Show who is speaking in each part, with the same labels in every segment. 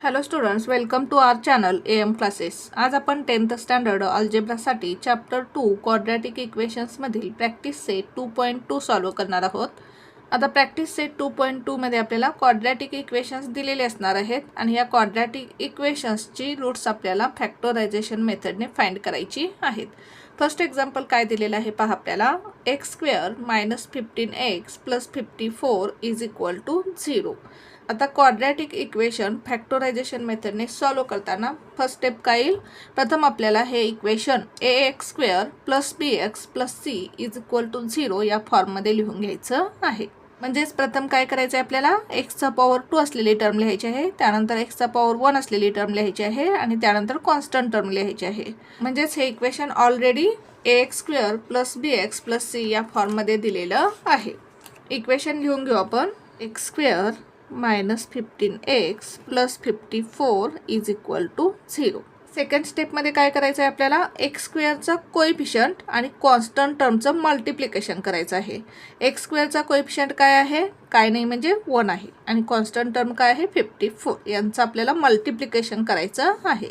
Speaker 1: Hello students, welcome to our channel AM classes. आज आपण 10th standard अल्जेब्रासाठी chapter 2 quadratic इक्वेशन्समधील प्रॅक्टिस सेट 2.2 सॉल्व्ह करणार आहोत। आता प्रॅक्टिस सेट 2.2 मध्ये आपल्याला क्वाड्रॅटिक इक्वेशन्स दिलेले असणार आहेत आणि या क्वाड्रॅटिक इक्वेशन्सची रूट्स आपल्याला फॅक्टरायझेशन मेथडने फाइंड करायची आहेत। फर्स्ट एक्झाम्पल काय दिलेलं आहे पहा आपल्याला, x² - 15x + 54 = 0। आता क्वाड्रॅटिक इक्वेशन फॅक्टरायझेशन मेथडने सॉल्व्ह करताना फर्स्ट स्टेप काय येईल, प्रथम आपल्याला हे इक्वेशन ax² + bx + c = 0 या फॉर्ममध्ये लिहून घ्यायचं आहे। म्हणजेच प्रथम काय करायचं आहे, आपल्याला x⁴ असलेली टर्म लिहायची आहे, त्यानंतर x⁴ असलेली टर्म लिहायची आहे आणि त्यानंतर कॉन्स्टंट टर्म लिहायची आहे। म्हणजेच हे equation already ax² + bx + c या फॉर्ममध्ये दिलेलं आहे। इक्वेशन लिहून घेऊ आपण, x² - 15x + 54 = 0। सेकंड स्टेपमध्ये काय करायचं आहे, आपल्याला x² चा कोएफिशियंट आणि कॉन्स्टंट टर्मचं मल्टिप्लिकेशन करायचं आहे। x² चा कोएफिशियंट काय आहे, काय नाही म्हणजे 1 आहे आणि कॉन्स्टंट टर्म काय आहे 54, यांचं आपल्याला मल्टिप्लिकेशन करायचं आहे।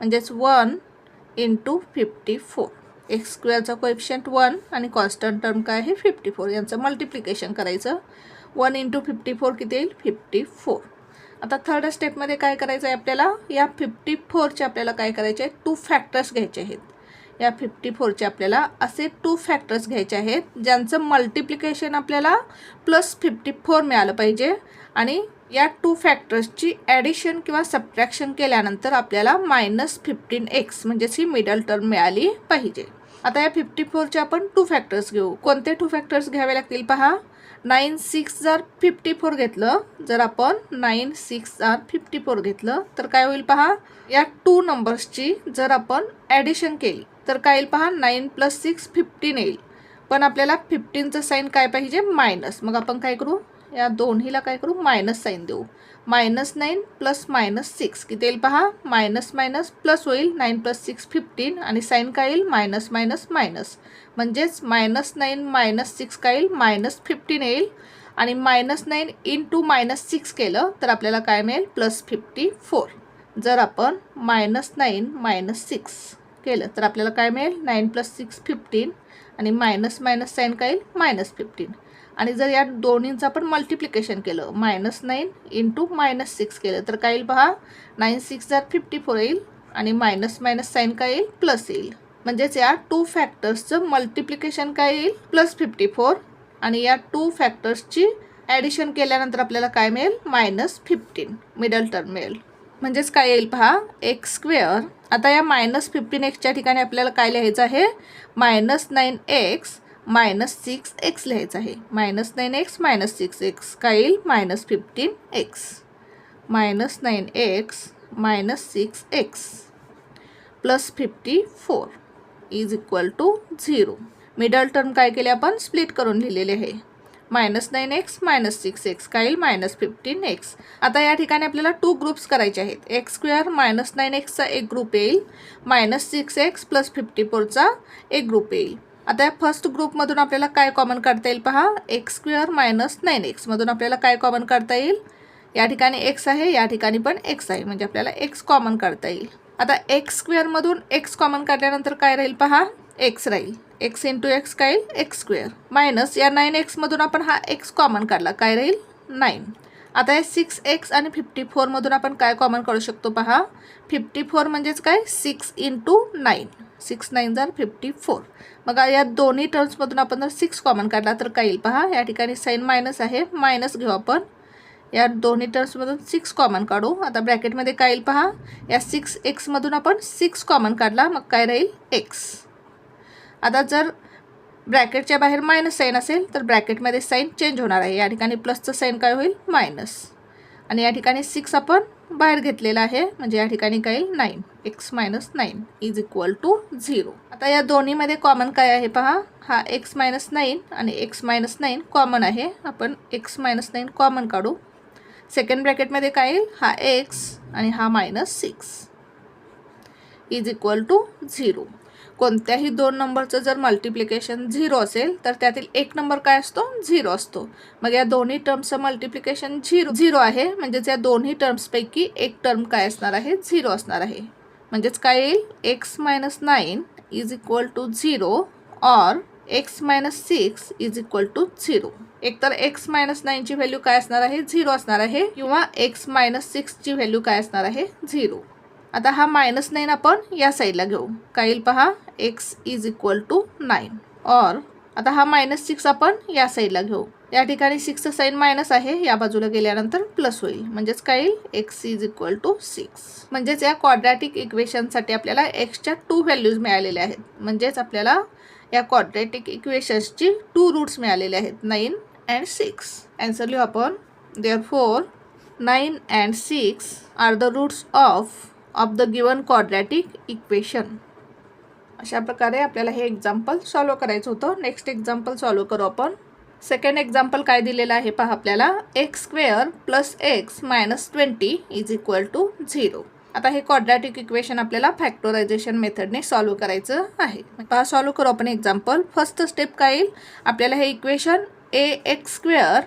Speaker 1: म्हणजेच 1 × 54, x² चा कोएफिशियंट 1 आणि कॉन्स्टंट टर्म काय आहे 54, यांचं मल्टिप्लिकेशन करायचं। 1 × 54 किती येईल 54। आता थर्ड स्टेपमध्ये काय करायचं आहे, आपल्याला या 54चे आपल्याला काय करायचे आहे, 2 फॅक्टर्स घ्यायचे आहेत। या 54चे आपल्याला असे 2 फॅक्टर्स घ्यायचे आहेत ज्यांचं मल्टिप्लिकेशन आपल्याला +54 मिळालं पाहिजे आणि या 2 फॅक्टर्सची ॲडिशन किंवा सबट्रॅक्शन केल्यानंतर आपल्याला -15x म्हणजेच ही मिडल टर्म मिळाली पाहिजे। आता या 54चे आपण 2 फॅक्टर्स घेऊ। कोणते 2 फॅक्टर्स घ्यावे लागतील पहा, 9 6 जर 54 घेतलं, जर आपण 9 6 जर 54 घेतलं तर काय होईल पहा, या 2 नंबर्सची जर आपण ॲडिशन केली तर काय येईल पहा, 9 + 6 15 येईल, पण आपल्याला 15चं साईन काय पाहिजे मायनस। मग आपण काय करू, या दोन्हीला काय करू, मायनस साईन देऊ। -9 + -6 किती येईल पहा, मायनस मायनस प्लस होईल, 9 + 6 15 आणि साईन काय येईल मायनस मायनस मायनस, म्हणजेच -9 - -6 काय येईल -15 येईल आणि -9 × -6 केलं तर आपल्याला काय मिळेल +54। जर आपण -9 - 6 केलं तर आपल्याला काय मिळेल, 9 + 6 15 आणि मायनस मायनस साईन काय येईल -15। आणि जर या दोन्हींचं आपण मल्टिप्लिकेशन केलं, -9 × -6 केलं तर काय येईल पहा, 9 6 जर 54 येईल आणि मायनस मायनस साईन काय येईल प्लस येईल। म्हणजेच या 2 फॅक्टर्सचं मल्टिप्लिकेशन काय येईल +54 आणि या 2 फॅक्टर्सची ॲडिशन केल्यानंतर आपल्याला काय मिळेल -15 मिडल टर्म मिळेल। म्हणजेच काय येईल पहा, x², आता या -15xच्या ठिकाणी आपल्याला काय लिहायचं आहे, -9x - 6x लिहायचं आहे। -9x - 6x काय येईल -15x, -9x - 6x + 54 = 0। Middle term काय केले आपण, स्प्लिट करून लिहिलेले आहे। -9x - 6x काय येईल -15x। आता या ठिकाणी आपल्याला 2 ग्रुप्स करायचे आहेत। x² - 9x चा एक ग्रुप येईल, -6x + 54चा एक ग्रुप येईल। आता या फर्स्ट ग्रुपमधून आपल्याला काय कॉमन काढता येईल पहा, x² - 9x मधून आपल्याला काय कॉमन काढता येईल, या ठिकाणी x आहे, या ठिकाणी पण x आहे, म्हणजे आपल्याला x कॉमन काढता येईल। आता x² मधून x कॉमन काढल्यानंतर काय राहील पहा, x राहील, x × x काय येईल x² मायनस या 9x मधून आपण हा x कॉमन काढला, काय राहील 9। आता या 6x आणि 54 मधून आपण काय कॉमन काढू शकतो पहा, 54 म्हणजेच काय 6 × 9, 6 9 जर 54। मग या दोन्ही टर्म्समधून आपण जर 6 कॉमन काढला तर काय येईल पहा, या ठिकाणी साईन मायनस आहे, मायनस घेऊ आपण, या दोन्ही टर्म्समधून 6 कॉमन काढू। आता ब्रॅकेटमध्ये काय येईल पहा, या 6x मधून आपण 6 कॉमन काढला, मग काय राहील x। आता जर ब्रॅकेटच्या बाहेर मायनस साईन असेल तर ब्रॅकेटमध्ये साईन चेंज होणार आहे, या ठिकाणी प्लसचं साईन काय होईल मायनस आणि या ठिकाणी 6 आपण बाहेर घेतलेला आहे, म्हणजे या ठिकाणी काय येईल 9, x - 9 = 0। आता या दोन्हीमध्ये कॉमन काय आहे पहा, हा x - 9 आणि x - 9 कॉमन आहे, आपण x - 9 कॉमन काढू। सेकंड ब्रॅकेटमध्ये काय येईल, हा x आणि हा -6 = 0। कोणत्याही दोन नंबरचं जर मल्टिप्लिकेशन 0 असेल तर त्यातील एक नंबर काय असतो 0 असतो. मग या दोन्ही टर्म्सचं मल्टिप्लिकेशन 0 आहे, म्हणजेच या दोन्ही टर्म्सपैकी एक टर्म काय असणार आहे 0 असणार आहे. म्हणजेच काय येईल x - 9 इज इक्वल टू 0 और x - 6 इज इक्वल टू 0. एकतर x - 9 ची व्हॅल्यू काय असणार आहे 0 असणार आहे किंवा x - 6 ची व्हॅल्यू काय असणार आहे 0. आता हा -9 आपण या साईडला घेऊ. काय येईल पहा x इज इक्वल टू 9 और आता हा -6 आपण या साईडला घेऊ. या ठिकाणी 6चं साईन मायनस आहे, या बाजूला गेल्यानंतर प्लस होईल. म्हणजेच काय येईल x इज इक्वल टू 6. म्हणजेच या क्वाड्रॅटिक इक्वेशनसाठी आपल्याला xच्या 2 व्हॅल्यूज मिळालेल्या आहेत. म्हणजेच आपल्याला या क्वाड्रॅटिक इक्वेशन्सची 2 रूट्स मिळालेले आहेत 9 and 6. आन्सर लिहू आपण. Therefore 9 and 6 are the roots of the given quadratic equation. अशा प्रकारे आपल्याला हे एक्झाम्पल सॉल्व करायचं होतं. नेक्स्ट एक्झाम्पल सॉल्व करू आपण. सेकंड एक्झाम्पल काय दिलेलं आहे पहा आपल्याला. x² + x - 20 is equal to 0. आता हे क्वाड्रॅटिक इक्वेशन आपल्याला फॅक्टरायझेशन मेथडने सॉल्व करायचं आहे. पहा सॉल्व करू आपण एक्झाम्पल. फर्स्ट स्टेप काय येईल आपल्याला हे equation ax²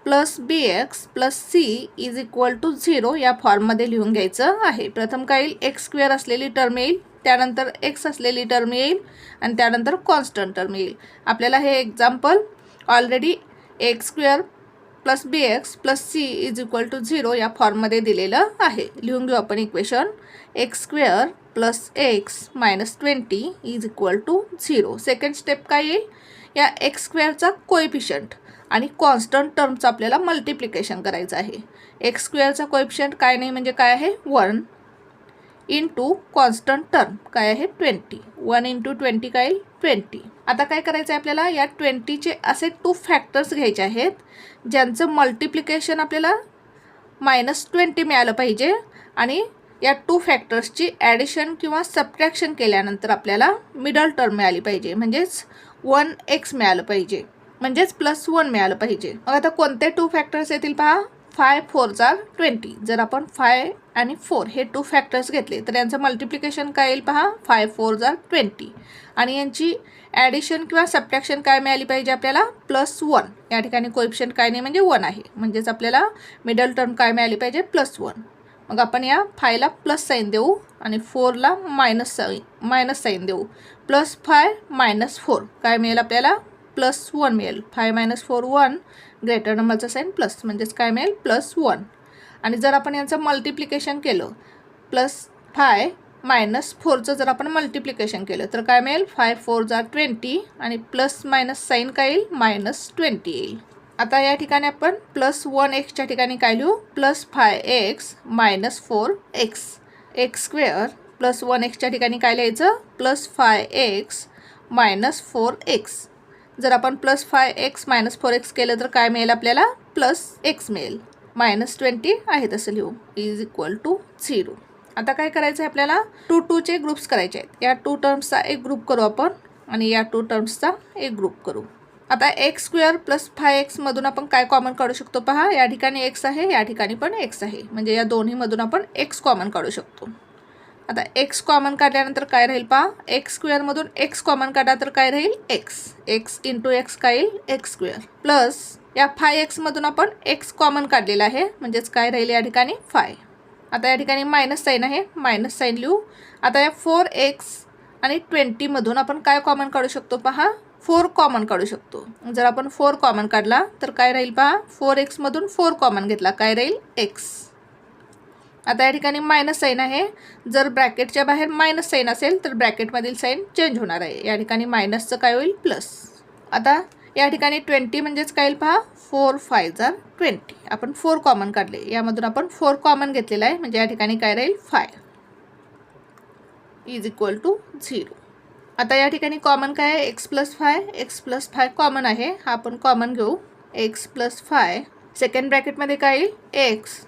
Speaker 1: + bx + c is equal to 0 या फॉर्ममध्ये लिहून घ्यायचं आहे. प्रथम काय येईल x² असलेली टर्म येईल, त्यानंतर x असलेली टर्म येईल आणि त्यानंतर कॉन्स्टंट टर्म येईल. आपल्याला हे example already x² + bx + c is equal to 0 या फॉर्ममध्ये दिलेलं आहे. लिहून घेऊ आपण equation. x² + x - 20 is equal to 0. Second step काय येईल या x² कोएफिशियंट आणि कॉन्स्टंट टर्मचं आपल्याला मल्टिप्लिकेशन करायचं आहे. x² कोएफिशियंट काय नाही म्हणजे काय आहे 1 इंटू कॉन्स्टंट टर्म काय आहे 20. 1 × 20 काय येईल 20. आता काय करायचं आहे आपल्याला या 20चे असे 2 फॅक्टर्स घ्यायचे आहेत ज्यांचं मल्टिप्लिकेशन आपल्याला -20 मिळालं पाहिजे आणि या 2 फॅक्टर्सची ॲडिशन किंवा सबट्रॅक्शन केल्यानंतर आपल्याला मिडल टर्म मिळाली पाहिजे. म्हणजेच 1x मिळालं पाहिजे, म्हणजेच +1 मिळालं पाहिजे. मग आता कोणते 2 फॅक्टर्स येतील पहा. 5 × 4 = 20. जर आपण 5 आणि 4 हे 2 फॅक्टर्स घेतले तर यांचं मल्टिप्लिकेशन काय येईल पहा. 5 × 4 = 20 आणि यांची ॲडिशन किंवा सबट्रॅक्शन काय मिळाली पाहिजे आपल्याला +1. या ठिकाणी कोएफिशियंट काय नाही म्हणजे 1 आहे, म्हणजेच आपल्याला मिडल टर्म काय मिळाली पाहिजे +1. मग आपण या 5 ला प्लस साईन देऊ आणि 4 ला मायनस साईन देऊ. +5 - 4 काय मिळेल आपल्याला +1 मिळेल. 5 - 4 1 ग्रेटर नंबरचा साईन प्लस, म्हणजेच काय मिळेल +1. आणि जर आपण यांचं मल्टिप्लिकेशन केलं +5 - 4चं जर आपण मल्टिप्लिकेशन केलं तर काय मिळेल 5 × 4 = 20 आणि प्लस मायनस साईन काय येईल -20 येईल. आता या ठिकाणी आपण +1x ठिकाणी काय लिहू +5x - 4x. x² + 1x ठिकाणी काय लिहायचं +5x - 4x. जर आपण +5x - 4x केलं तर काय मिळेल आपल्याला +x मिळेल. -20 आहे तसं लिहू इज इक्वल टू 0. आता काय करायचं आहे आपल्याला 2चे ग्रुप्स करायचे आहेत. या 2 टर्म्सचा एक ग्रुप करू आपण आणि या 2 टर्म्सचा एक ग्रुप करू. आता x² + 5x मधून आपण काय कॉमन काढू शकतो पहा. या ठिकाणी x आहे, या ठिकाणी पण x आहे, म्हणजे या दोन्हीमधून आपण x कॉमन काढू शकतो. आता x कॉमन काढल्यानंतर काय राहील पहा. x² मधून x कॉमन काढा तर काय राहील x. x × x काय येईल x² प्लस या 5x मधून आपण x कॉमन काढलेला आहे, म्हणजेच काय राहील या ठिकाणी 5. आता या ठिकाणी मायनस साईन आहे, मायनस साईन लिहू. आता या 4x आणि 20 मधून आपण काय कॉमन काढू शकतो पहा 4 कॉमन काढू शकतो. जर आपण 4 कॉमन काढला तर काय राहील पहा 4x मधून 4 कॉमन घेतला काय राहील x. आता या ठिकाणी मायनस साईन आहे, जर ब्रॅकेटच्या बाहेर मायनस साईन असेल तर ब्रॅकेटमधील साईन चेंज होणार आहे. या ठिकाणी मायनसचं काय होईल प्लस. आता या ठिकाणी 20 म्हणजेच काय येईल पहा 4 × 5 = 20. आपण 4 कॉमन काढले, यामधून आपण 4 कॉमन घेतलेला आहे, म्हणजे या ठिकाणी काय राहील 5 इज इक्वल टू 0. आता या ठिकाणी कॉमन काय आहे x + 5 कॉमन आहे, हा आपण कॉमन घेऊ x + 5. सेकंड ब्रॅकेटमध्ये काय येईल x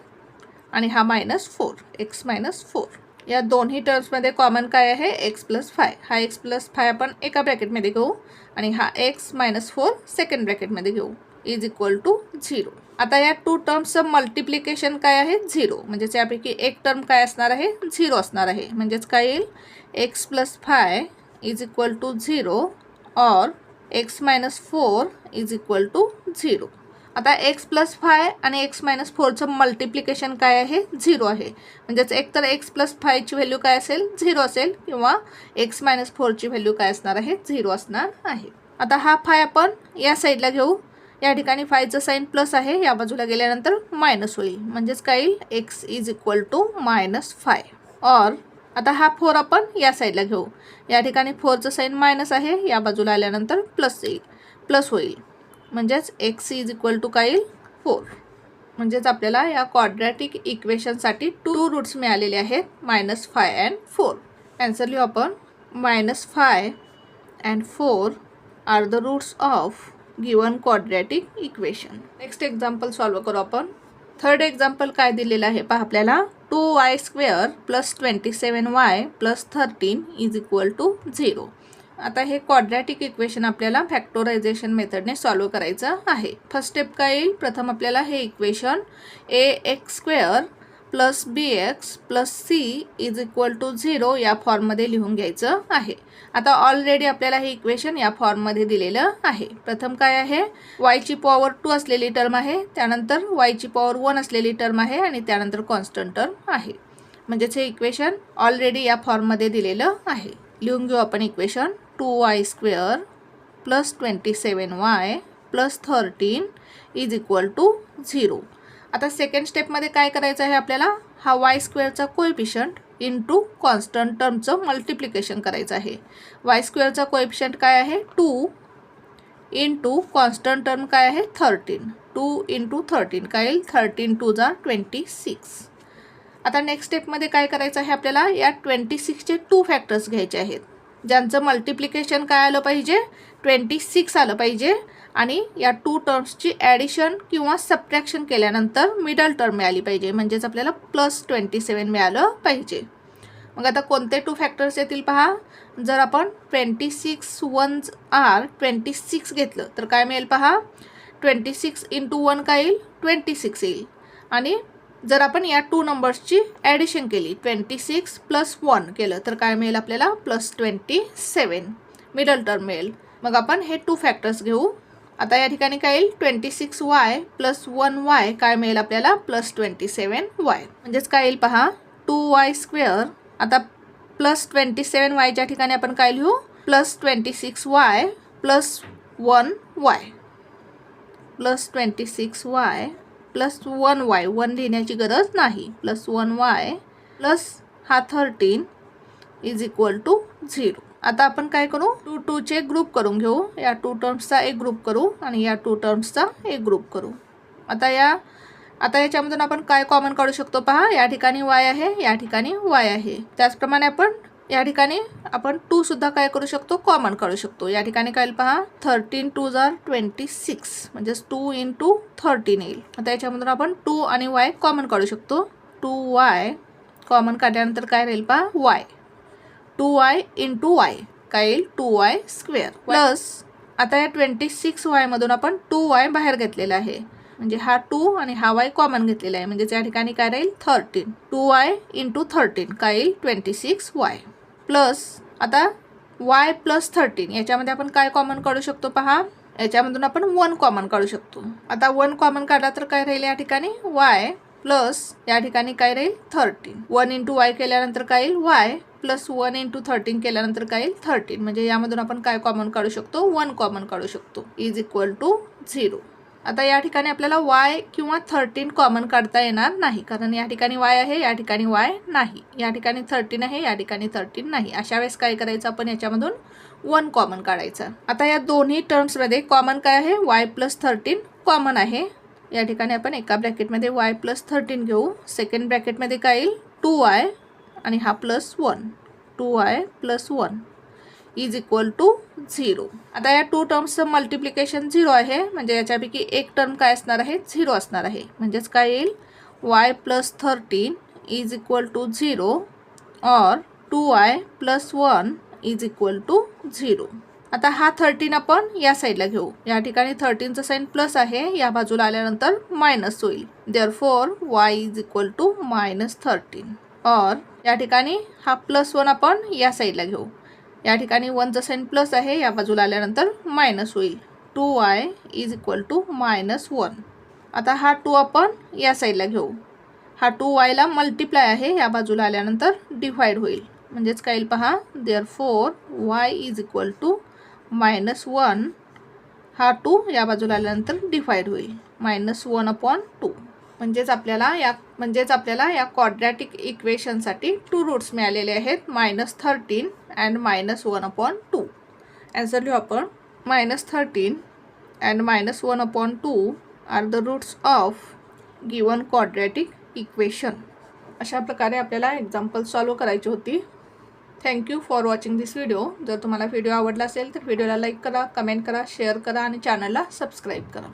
Speaker 1: आणि हा -4 x - 4. या दोन्ही टर्म्समध्ये कॉमन काय आहे x + 5. हा x + 5 आपण एका ब्रॅकेटमध्ये घेऊ आणि हा x - 4 सेकंड ब्रॅकेटमध्ये घेऊ इज इक्वल टू 0. आता या 2 टर्म्सचं मल्टिप्लिकेशन काय आहे 0, म्हणजेच यापैकी एक टर्म काय असणार आहे 0 असणार आहे. म्हणजेच काय येईल x + 5 इज इक्वल टू 0 और x minus 4 is equal to 0. आता x प्लस 5 आणि x मायनस 4चं मल्टिप्लिकेशन काय आहे 0 आहे. म्हणजेच एकतर x प्लस 5ची व्हॅल्यू काय असेल 0 असेल किंवा x मायनस 4ची व्हॅल्यू काय असणार आहे 0 असणार आहे. आता हा 5 आपण या साईडला घेऊ. या ठिकाणी 5चं साईन प्लस आहे, या बाजूला गेल्यानंतर मायनस होईल. म्हणजेच काय येईल x इज इक्वल टू -5. और आता हा 4 आपण या साईडला घेऊ. या ठिकाणी 4चं साईन मायनस आहे, या बाजूला आल्यानंतर प्लस होईल. म्हणजेच x इज इक्वल टू काय येईल 4. म्हणजेच आपल्याला या क्वाड्रॅटिक इक्वेशनसाठी 2 रूट्स मिळालेले आहेत -5 अँड 4. आन्सर लिहू आपण -5 and 4 are the roots of given quadratic equation. Next example solve करू आपण. थर्ड एक्झाम्पल काय दिलेलं आहे पहा आपल्याला. 2y² + 27y + 13 is equal to 0. आता हे क्वाड्रॅटिक इक्वेशन आपल्याला फॅक्टोरायझेशन मेथडने सॉल्व करायचं आहे. फर्स्ट स्टेप काय येईल, प्रथम आपल्याला हे equation ax² + bx + c is equal to 0 या फॉर्ममध्ये लिहून घ्यायचं आहे. आता ऑलरेडी आपल्याला हे इक्वेशन या फॉर्ममध्ये दिलेलं आहे. प्रथम काय आहे, yची पॉवर 2 असलेली टर्म आहे, त्यानंतर yची पॉवर 1 असलेली टर्म आहे आणि त्यानंतर कॉन्स्टंट टर्म आहे. म्हणजेच हे इक्वेशन ऑलरेडी या फॉर्ममध्ये दिलेलं आहे. लिहून घेऊ आपण equation. 2y² + 27y + 13 is equal to 0. आता सेकंड स्टेपमध्ये काय करायचं आहे आपल्याला, हा y² कोएफिशियंट इंटू कॉन्स्टंट टर्मचं मल्टिप्लिकेशन करायचं आहे. y² कोएफिशियंट काय आहे 2 इंटू कॉन्स्टंट टर्म काय आहे 13. 2 इंटू 13 काय येईल 13 2 = 26. आता नेक्स्ट स्टेपमध्ये काय करायचं आहे आपल्याला, या 26चे 2 फॅक्टर्स घ्यायचे आहेत, ज्यांचं मल्टिप्लिकेशन काय आलं पाहिजे 26 आलं पाहिजे आणि या 2 टर्म्सची ॲडिशन किंवा सबट्रॅक्शन केल्यानंतर मिडल टर्म मिळाली पाहिजे. म्हणजेच आपल्याला +27 मिळालं पाहिजे. मग आता कोणते 2 फॅक्टर्स येतील पहा. जर आपण 26 1s आर 26 घेतलं तर काय मिळेल पहा, 26 × 1 काय येईल 26 येईल. आणि जर आपण या 2 नंबर्सची ॲडिशन केली 26 + 1 केलं तर काय मिळेल आपल्याला +27 मिडल टर्म मिळेल. मग आपण हे 2 फॅक्टर्स घेऊ. आता या ठिकाणी काय येईल 26y + 1y काय मिळेल आपल्याला +27y. म्हणजेच काय येईल पहा 2y². आता +27y ठिकाणी आपण काय लिहू +26y + 1y +26y + 1y 1 लिहिण्याची गरज नाही +1y + हा 13 इज इक्वल टू 0. आता आपण काय करू 2चे ग्रुप करून घेऊ. या 2 टर्म्सचा एक ग्रुप करू आणि या 2 टर्म्सचा एक ग्रुप करू. आता याच्यामधून आपण काय कॉमन काढू शकतो पहा. या ठिकाणी y आहे, या ठिकाणी y आहे. त्याचप्रमाणे आपण या ठिकाणी 2 सुद्धा काय करू शकतो कॉमन काढू शकतो. या ठिकाणी काय पहा 13 2 = 26 म्हणजेच 2 × 13 येईल. आता याच्यामधून आपण 2 आणि y कॉमन काढू शकतो. 2y कॉमन काढल्यानंतर काय राहील पहा y. 2y × y काय येईल 2y² प्लस आता या 26y मधून आपण 2y बाहेर घेतलेला आहे. म्हणजे हा 2 आणि हा y कॉमन घेतलेला आहे. म्हणजे या ठिकाणी काय राहील 13. 2y × 13 काय येईल 26y प्लस आता y + 13 याच्यामध्ये आपण काय कॉमन काढू शकतो पहा. याच्यामधून आपण 1 कॉमन काढू शकतो. आता 1 कॉमन काढला तर काय राहील या ठिकाणी y प्लस या ठिकाणी काय राहील 13. 1 × y केल्यानंतर काय येईल y प्लस 1 × 13 केल्यानंतर काय येईल 13. म्हणजे यामधून आपण काय कॉमन काढू शकतो 1 कॉमन काढू शकतो इज इक्वल टू 0. आता या ठिकाणी आपल्याला y किंवा 13 कॉमन काढता येणार नाही, कारण या ठिकाणी y आहे, या ठिकाणी y नाही. या ठिकाणी 13 आहे, या ठिकाणी 13 नाही. अशा वेळेस काय करायचं आपण याच्यामधून 1 कॉमन काढायचं. आता या दोन्ही टर्म्समध्ये कॉमन काय आहे y + 13 कॉमन आहे. या ठिकाणी आपण एका ब्रॅकेटमध्ये y + 13 घेऊ. सेकंड ब्रॅकेटमध्ये काय येईल 2y आणि हा +1 2y + 1 इज इक्वल टू 0. आता या 2 टर्म्सचं मल्टिप्लिकेशन 0 आहे. म्हणजे याच्यापैकी एक टर्म काय असणार आहे 0 असणार आहे. म्हणजेच काय येईल y + 13 इज इक्वल टू 0 और 2y + 1 इज इक्वल टू 0. आता हा 13 आपण या साईडला घेऊ. या ठिकाणी 13चं साईन प्लस आहे, या बाजूला आल्यानंतर मायनस होईल. Therefore y is equal to -13 और या ठिकाणी हा +1 आपण या साईडला घेऊ. या ठिकाणी 1चा साइन प्लस आहे, या बाजूला आल्यानंतर मायनस होईल. 2y is equal to -1. आता हा 2 आपण या साईडला घेऊ. हा 2y ला मल्टिप्लाय आहे, या बाजूला आल्यानंतर डिवाइड होईल. म्हणजेच काय येईल पहा, therefore y is equal to -1. हा 2 या बाजूला आल्यानंतर डिवाइड होईल. -1/2. म्हणजेच आपल्याला या क्वाड्रॅटिक इक्वेशनसाठी 2 रूट्स मिळालेले आहेत, -13 अँड -1/2. ॲन्सर लिहू आपण. -13 and -1/2 are the roots of given quadratic equation. अशा प्रकारे आपल्याला एक्झाम्पल सॉल्व करायची होती. Thank you for watching this video. जर तुम्हाला व्हिडिओ आवडला असेल तर व्हिडिओला लाईक करा, कमेंट करा, शेअर करा आणि चॅनलला सबस्क्राईब करा.